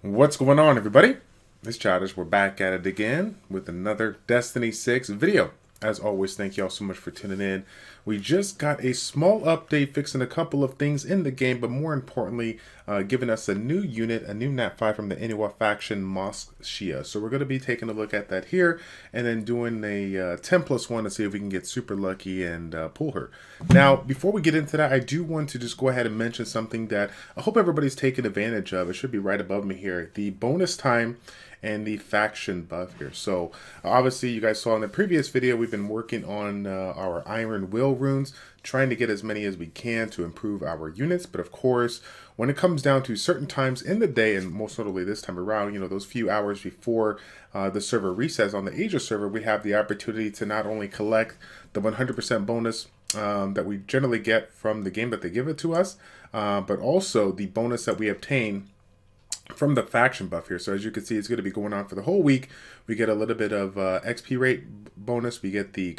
What's going on, everybody? It's Childish. We're back at it again with another Destiny 6 video. As always, thank you all so much for tuning in. We just got a small update fixing a couple of things in the game, but more importantly, giving us a new unit, a new nat 5 from the Inua faction, Mosk Shiya. So we're going to be taking a look at that here and then doing a 10+1 to see if we can get super lucky and pull her. Now, before we get into that, I do want to just go ahead and mention something that I hope everybody's taking advantage of. It should be right above me here. The bonus time and the faction buff here. So obviously you guys saw in the previous video we've been working on our Iron Will runes, trying to get as many as we can to improve our units. But of course, when it comes down to certain times in the day, and most notably this time around, you know, those few hours before the server resets on the Asia server, we have the opportunity to not only collect the 100% bonus that we generally get from the game that they give it to us, but also the bonus that we obtain from the faction buff here. So as you can see, it's going to be going on for the whole week. We get a little bit of XP rate bonus. We get the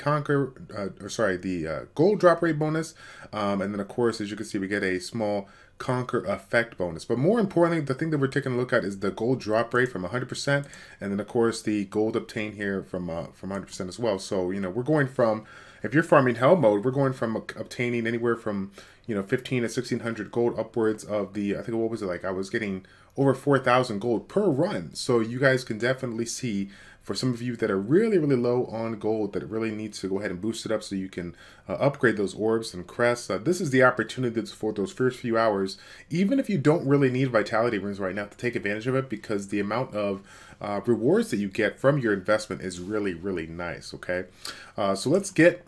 gold drop rate bonus. And then of course, as you can see, we get a small conquer effect bonus. But more importantly, the thing that we're taking a look at is the gold drop rate from 100%. And then of course, the gold obtained here from 100% as well. So, you know, we're going from, if you're farming hell mode, we're going from obtaining anywhere from, you know, 15 to 1600 gold upwards of the, I think, what was it like? I was getting over 4,000 gold per run. So you guys can definitely see, for some of you that are really, really low on gold, that it really needs to go ahead and boost it up so you can upgrade those orbs and crests. This is the opportunity for those first few hours, even if you don't really need vitality runes right now, to take advantage of it, because the amount of rewards that you get from your investment is really, really nice, okay? So let's get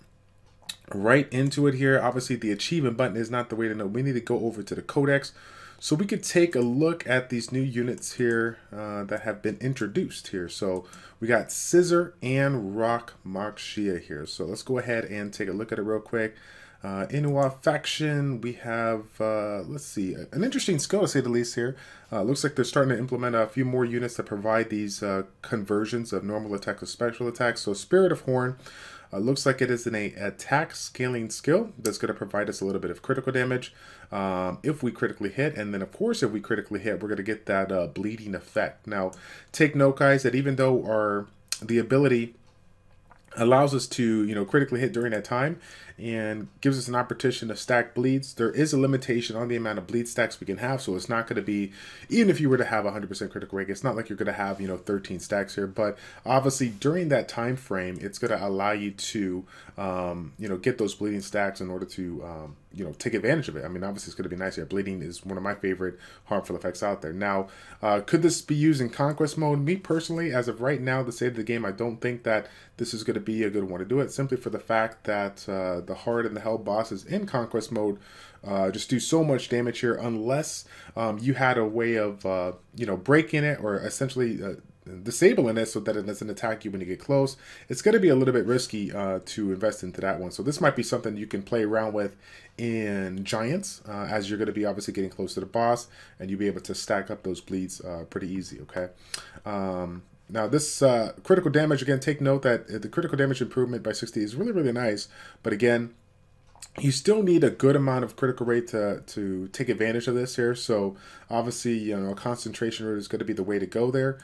right into it here. Obviously, the achievement button is not the way to know. We need to go over to the Codex, so we could take a look at these new units here that have been introduced here. So we got Scissor and Rock Mosk Shiya here. So let's go ahead and take a look at it real quick. Inua faction, we have, let's see, an interesting skill to say the least here. Looks like they're starting to implement a few more units that provide these conversions of normal attacks to special attacks. So Spirit of Horn. Looks like it is an attack scaling skill that's going to provide us a little bit of critical damage if we critically hit. And then, of course, if we critically hit, we're going to get that bleeding effect. Now, take note, guys, that even though the ability allows us to, you know, critically hit during that time and gives us an opportunity to stack bleeds, there is a limitation on the amount of bleed stacks we can have. So it's not going to be, even if you were to have 100% critical rate, it's not like you're going to have, you know, 13 stacks here. But obviously during that time frame, it's going to allow you to, you know, get those bleeding stacks in order to, you know, take advantage of it. I mean, obviously it's going to be nice here. Bleeding is one of my favorite harmful effects out there. Now, could this be used in conquest mode? Me personally, as of right now, the state of the game, I don't think that this is going to be a good one to do it, simply for the fact that the hard and the hell bosses in conquest mode just do so much damage here, unless you had a way of, you know, breaking it or essentially disabling it so that it doesn't attack you when you get close. It's going to be a little bit risky to invest into that one. So this might be something you can play around with in Giants, as you're going to be obviously getting close to the boss, and you'll be able to stack up those bleeds pretty easy, okay? Now this critical damage, again, take note that the critical damage improvement by 60 is really, really nice. But again, you still need a good amount of critical rate to take advantage of this here. So obviously, you know, concentration rate is going to be the way to go there.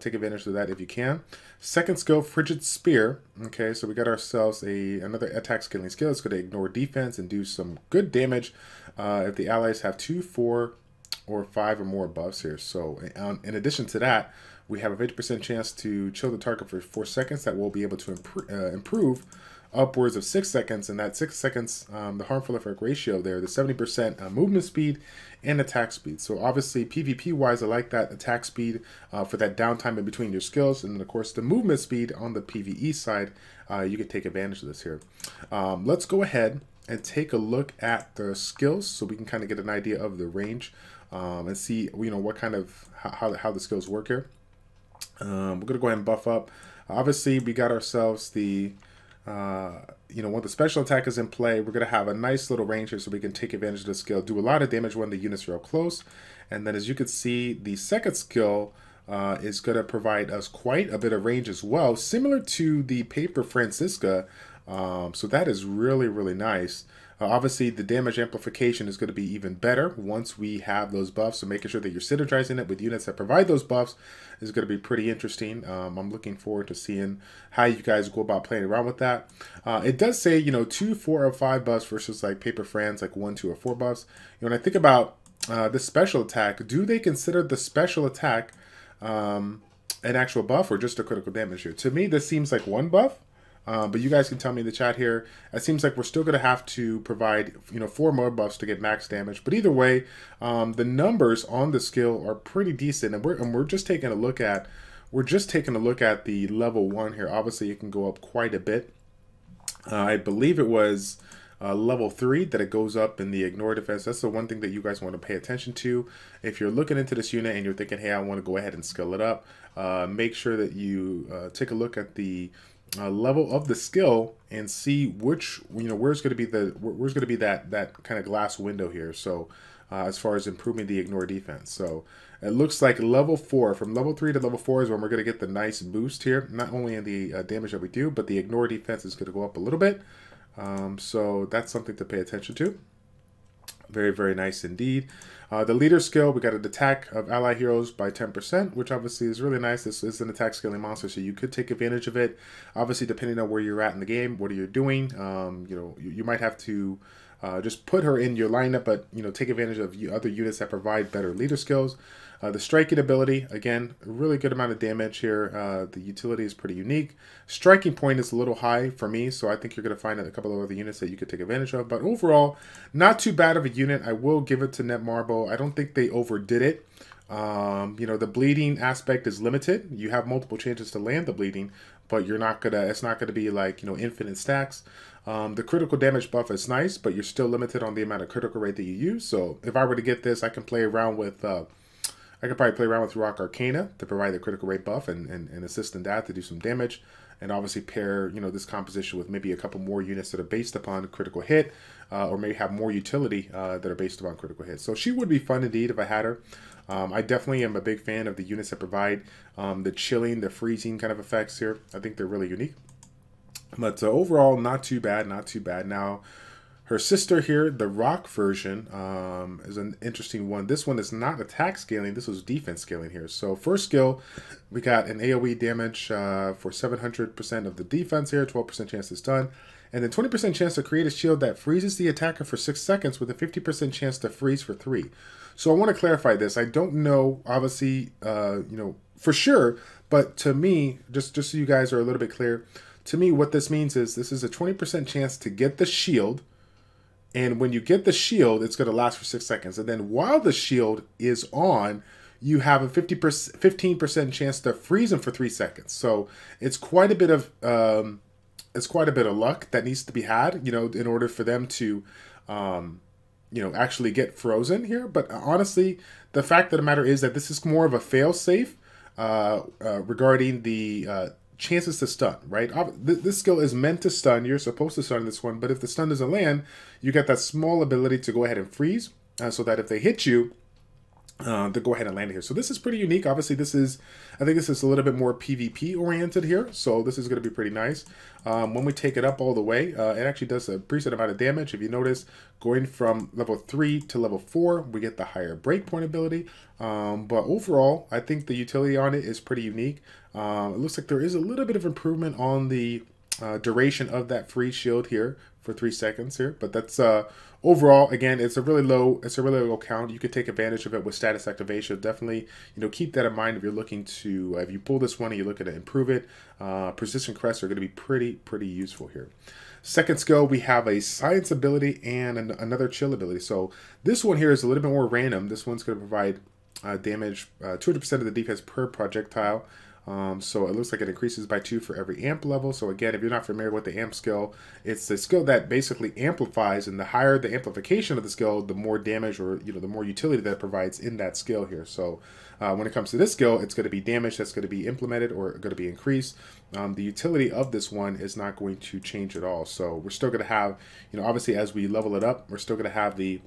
Take advantage of that if you can. Second skill, Frigid Spear. Okay, so we got ourselves another attack scaling skill. It's going to ignore defense and do some good damage if the allies have 2, 4, or 5 or more buffs here. So in addition to that, we have a 50% chance to chill the target for 4 seconds. That will be able to improve upwards of 6 seconds, and that 6 seconds, the harmful effect ratio there, the 70% movement speed and attack speed. So obviously PvP wise, I like that attack speed for that downtime in between your skills, and then of course the movement speed on the PvE side, you can take advantage of this here. Let's go ahead and take a look at the skills so we can kind of get an idea of the range and see, you know, what kind of how the skills work here. We're gonna go ahead and buff up. Obviously we got ourselves the you know, when the special attack is in play, we're going to have a nice little range here so we can take advantage of the skill, do a lot of damage when the units are up close. And then as you can see, the second skill is going to provide us quite a bit of range as well, similar to the Paper Francisca. So that is really, really nice. Obviously, the damage amplification is going to be even better once we have those buffs. So making sure that you're synergizing it with units that provide those buffs is going to be pretty interesting. I'm looking forward to seeing how you guys go about playing around with that. It does say, you know, 2, 4, or 5 buffs versus like Paper Friends, like 1, 2, or 4 buffs. You know, when I think about this special attack, do they consider the special attack an actual buff or just a critical damage here? To me, this seems like 1 buff. But you guys can tell me in the chat here. It seems like we're still going to have to provide, you know, 4 more buffs to get max damage. But either way, the numbers on the skill are pretty decent, and we're just taking a look at the level 1 here. Obviously, it can go up quite a bit. I believe it was level 3 that it goes up in the ignore defense. That's the one thing that you guys want to pay attention to. If you're looking into this unit and you're thinking, hey, I want to go ahead and skill it up, make sure that you take a look at the level of the skill and see which, you know, where's going to be that kind of glass window here. So as far as improving the ignore defense, so it looks like level 4, from level 3 to level 4 is when we're going to get the nice boost here, not only in the damage that we do, but the ignore defense is going to go up a little bit. So that's something to pay attention to. Very, very nice indeed. The leader skill, we got an attack of ally heroes by 10%, which obviously is really nice. This is an attack scaling monster, so you could take advantage of it. Obviously, depending on where you're at in the game, what are you doing? You know, you might have to just put her in your lineup, but, you know, take advantage of other units that provide better leader skills. The striking ability, again, a really good amount of damage here. The utility is pretty unique. Striking point is a little high for me, so I think you're going to find a couple of other units that you could take advantage of. But overall, not too bad of a unit. I will give it to Netmarble. I don't think they overdid it. You know, the bleeding aspect is limited. You have multiple chances to land the bleeding, but you're not gonna. It's not gonna be like, you know, infinite stacks. The critical damage buff is nice, but you're still limited on the amount of critical rate that you use. So if I were to get this, I can play around with. I could probably play around with Rock Arcana to provide the critical rate buff and assist in that to do some damage. And obviously pair, you know, this composition with maybe a couple more units that are based upon critical hit, or maybe have more utility that are based upon critical hit. So she would be fun indeed if I had her. I definitely am a big fan of the units that provide the chilling, the freezing kind of effects here. I think they're really unique. But overall, not too bad, not too bad. Now, her sister here, the Rock version, is an interesting one. This one is not attack scaling. This was defense scaling here. So first skill, we got an AoE damage for 700% of the defense here, 12% chance to stun, and then 20% chance to create a shield that freezes the attacker for 6 seconds with a 50% chance to freeze for 3. So I want to clarify this. I don't know, obviously, you know, for sure, but to me, just so you guys are a little bit clear, to me what this means is this is a 20% chance to get the shield. And when you get the shield, it's going to last for 6 seconds. And then while the shield is on, you have a 15% chance to freeze them for 3 seconds. So it's quite a bit of luck that needs to be had, you know, in order for them to, you know, actually get frozen here. But honestly, the fact of the matter is that this is more of a fail-safe regarding the chances to stun, right? This skill is meant to stun. You're supposed to stun this one, but if the stun doesn't land, you get that small ability to go ahead and freeze, so that if they hit you, to go ahead and land here. So this is pretty unique. Obviously, I think this is a little bit more PvP oriented here. So this is going to be pretty nice. When we take it up all the way, it actually does a pretty set amount of damage. If you notice, going from level 3 to level 4, we get the higher breakpoint ability. But overall, I think the utility on it is pretty unique. It looks like there is a little bit of improvement on the duration of that free shield here for 3 seconds here, but that's overall, again, it's a really low count. You could take advantage of it with status activation. Definitely, you know, keep that in mind if you're looking to, if you pull this one and you're looking to improve it. Persistent crests are going to be pretty useful here. Second skill, we have a science ability and another chill ability. So this one here is a little bit more random. This one's going to provide damage 200% of the defense per projectile. So it looks like it increases by 2 for every amp level. So again, if you're not familiar with the amp skill, it's the skill that basically amplifies, and the higher the amplification of the skill, the more damage, or, you know, the more utility that it provides in that skill here. So when it comes to this skill, it's going to be damage that's going to be implemented or going to be increased. The utility of this one is not going to change at all. So we're still going to have, you know, obviously as we level it up, we're still going to have the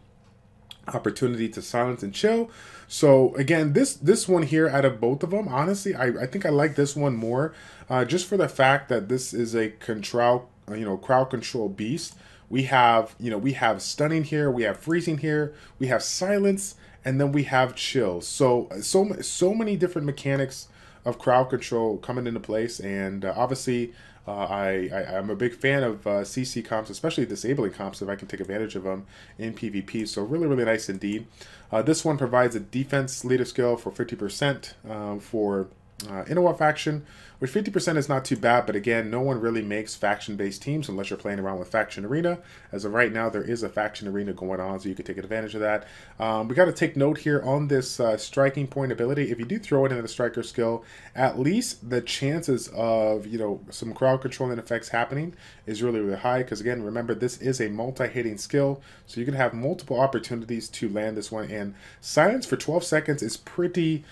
opportunity to silence and chill. So again, this one here, out of both of them, honestly, I think I like this one more, just for the fact that this is a crowd control beast, We have, we have stunning here, we have freezing here, we have silence, and then we have chill. So many different mechanics of crowd control coming into place, and obviously I'm a big fan of CC comps, especially disabling comps if I can take advantage of them in PvP. So really nice indeed. This one provides a defense leader skill for 50% for Inua faction, which 50% is not too bad, but again, no one really makes faction-based teams unless you're playing around with Faction Arena. As of right now, there is a Faction Arena going on, so you can take advantage of that. We got to take note here on this striking point ability. If you do throw it into the striker skill, at least the chances of, some crowd controlling effects happening is really high, because again, remember, this is a multi-hitting skill, so you can have multiple opportunities to land this one, and silence for 12 seconds is pretty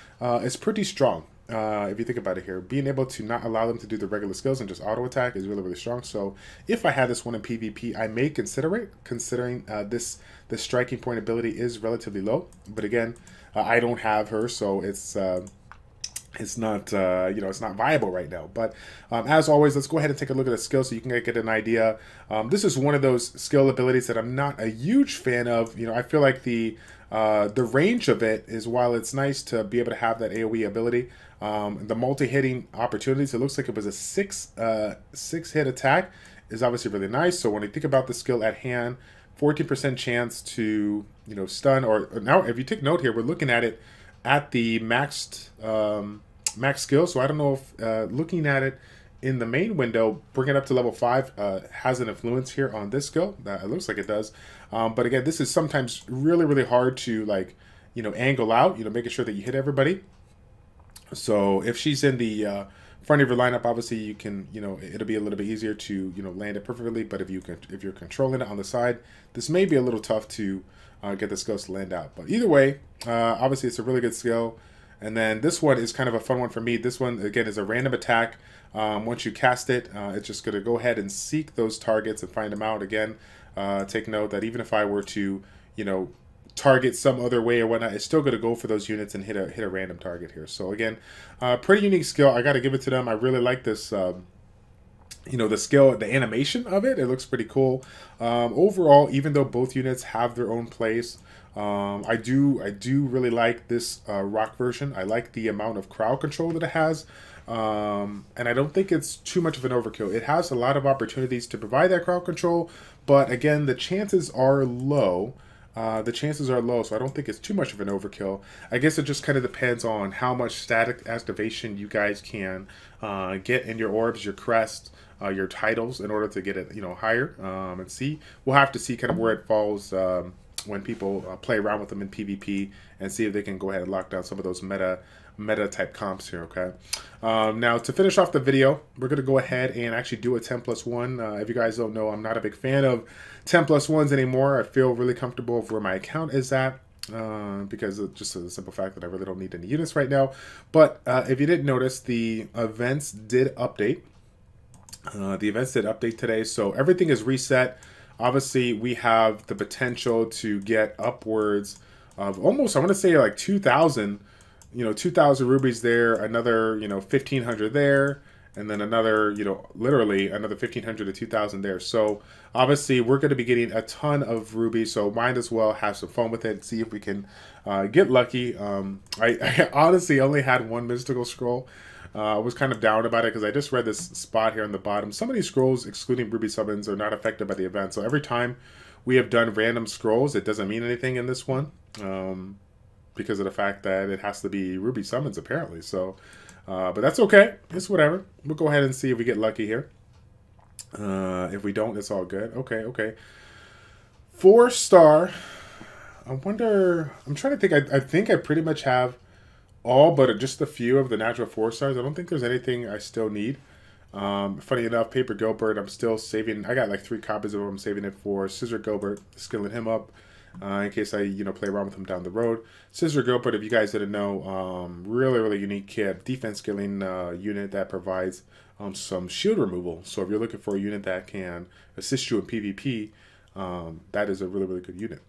strong. If you think about it here, being able to not allow them to do the regular skills and just auto attack is really strong. So if I had this one in PvP, I may consider it, considering this striking point ability is relatively low. But again, I don't have her, so it's not it's not viable right now. But as always, let's go ahead and take a look at the skill so you can get an idea. This is one of those skill abilities that I'm not a huge fan of. I feel like the range of it is, while it's nice to be able to have that AoE ability, the multi-hitting opportunities, it looks like it was a six hit attack, is obviously really nice. So when you think about the skill at hand, 14% chance to stun, or now if you take note here, we're looking at it at the maxed max skill. So I don't know if looking at it in the main window, bring it up to level 5 has an influence here on this skill. It looks like it does. But again, this is sometimes really hard to angle out, making sure that you hit everybody. So if she's in the front of your lineup, obviously you can, it'll be a little bit easier to, land it perfectly. But if you're controlling it on the side, this may be a little tough to get the skills to land out. But either way, obviously it's a really good skill. And then this one is kind of a fun one for me. This one, again, is a random attack. Once you cast it, it's just going to go ahead and seek those targets and find them out. Again, take note that even if I were to, target some other way or whatnot, it's still going to go for those units and hit a random target here. So again, pretty unique skill. I got to give it to them. I really like this. The skill, the animation of it, it looks pretty cool. Overall, even though both units have their own place, I do really like this rock version. I like the amount of crowd control that it has. And I don't think it's too much of an overkill. It has a lot of opportunities to provide that crowd control, but again, the chances are low. So I don't think it's too much of an overkill. I guess it just kind of depends on how much static activation you guys can get in your orbs, your crest, your titles, in order to get it, higher. And see, we'll have to see kind of where it falls when people play around with them in PvP, and see if they can go ahead and lock down some of those meta type comps here. Okay, now to finish off the video, we're gonna go ahead and actually do a 10+1. If you guys don't know, I'm not a big fan of 10+1s anymore. I feel really comfortable with where my account is at, because of just the simple fact that I really don't need any units right now. But if you didn't notice, the events did update. Today, so everything is reset. Obviously, we have the potential to get upwards of almost, I want to say, like 2,000. 2,000 rubies there, another, 1,500 there, and then another, literally another 1,500 to 2,000 there. So obviously we're going to be getting a ton of rubies, so might as well have some fun with it, see if we can get lucky. I honestly only had one mystical scroll. I was kind of down about it because I just read this spot here on the bottom. Some of these scrolls, excluding ruby summons, are not affected by the event. So every time we have done random scrolls, it doesn't mean anything in this one. Because of the fact that it has to be ruby summons, apparently. So, but that's okay. It's whatever. We'll go ahead and see if we get lucky here. If we don't, it's all good. Okay. 4-star. I wonder, I'm trying to think. I think I pretty much have all but just a few of the natural 4-stars. I don't think there's anything I still need. Funny enough, Paper Gilbert, I'm still saving. I got like 3 copies of him. I'm saving it for Scissor Gilbert, skilling him up. In case I, play around with him down the road. Scissor Gilbert, if you guys didn't know, really unique kit, defense skilling unit that provides some shield removal. So if you're looking for a unit that can assist you in PvP, that is a really good unit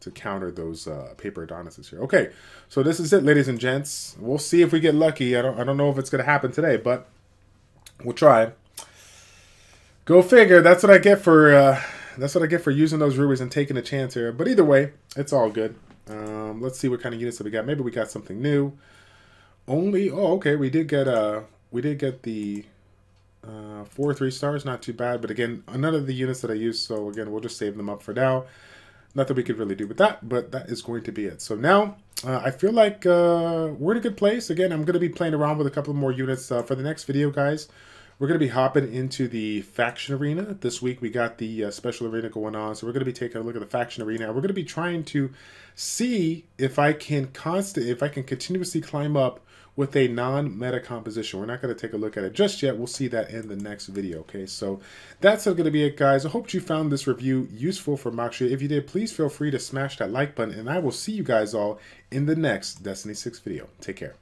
to counter those Paper Adonises here. Okay, so this is it, ladies and gents. We'll see if we get lucky. I don't know if it's gonna happen today, but we'll try. Go figure. That's what I get for That's what I get for using those rubies and taking a chance here. But either way, it's all good. Let's see what kind of units that we got. Maybe we got something new. Only, oh, okay, we did get the 4 3-stars, not too bad. But again, none of the units that I used, so again, we'll just save them up for now. Nothing we could really do with that, but that is going to be it. So now, I feel like we're in a good place. Again, I'm going to be playing around with a couple more units for the next video, guys. We're going to be hopping into the faction arena. This week we got the special arena going on, so we're going to be taking a look at the faction arena. We're going to be trying to see if I can continuously climb up with a non-meta composition. We're not going to take a look at it just yet. We'll see that in the next video, okay? So that's going to be it, guys. I hope you found this review useful for Mosk Shiya. If you did, please feel free to smash that like button, and I will see you guys all in the next Destiny 6 video. Take care.